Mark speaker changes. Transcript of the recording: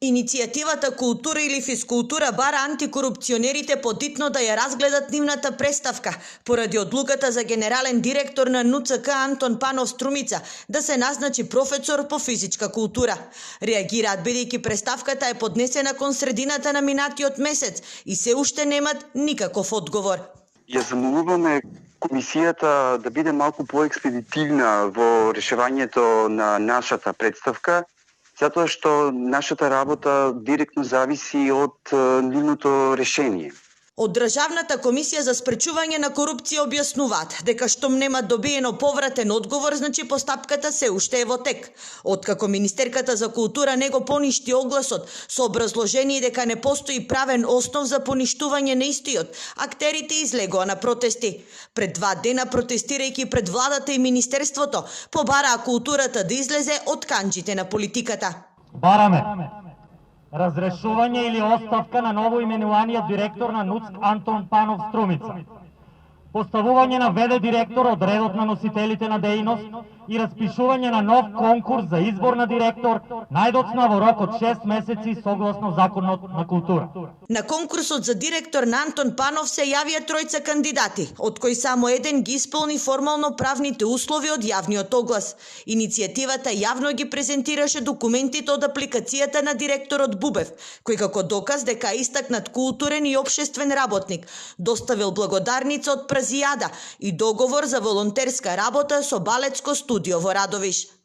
Speaker 1: Иницијативата Култура или физкултура бара антикорупционерите подитно да ја разгледат нивната преставка поради одлуката за генерален директор на НЦК Антон Панов Струмица да се назначи професор по физичка култура. Реагираат бидејќи преставката е поднесена кон средината на минатиот месец и се уште немат никаков одговор.
Speaker 2: Ја замолуваме комисијата да биде малку поекспедитивна во решавањето на нашата представка, затоа што нашата работа директно зависи од нивното решение.
Speaker 1: Од Државната комисија за спречување на корупција објаснуваат дека штом нема добиено повратен одговор, значи постапката се уште е во тек. Откако Министерката за култура не го поништи огласот со образложение дека не постои правен основ за поништување на истиот, актерите излегоа на протести. Пред 2 дена протестирајќи пред владата и министерството, побараа културата да излезе од канџите на политиката.
Speaker 3: Бараме разрешување или оставка на новоименуваниот директор на НУЦК Антон Панов Струмица, поставување на ВД директор од редот на носителите на дејност и распишување на нов конкурс за избор на директор најдоцна во рок од 6 месеци согласно Законот на култура.
Speaker 1: На конкурсот за директор на Антон Панов се јавија 3 кандидати, од кои само еден ги исполни формално правните услови од јавниот оглас. Иницијативата јавно ги презентираше документите од апликацијата на директорот Бубев, кој како доказ дека е истакнат културен и општествен работник, доставил благодарница од Празијада и договор за волонтерска работа со балетско студио во Радовиш.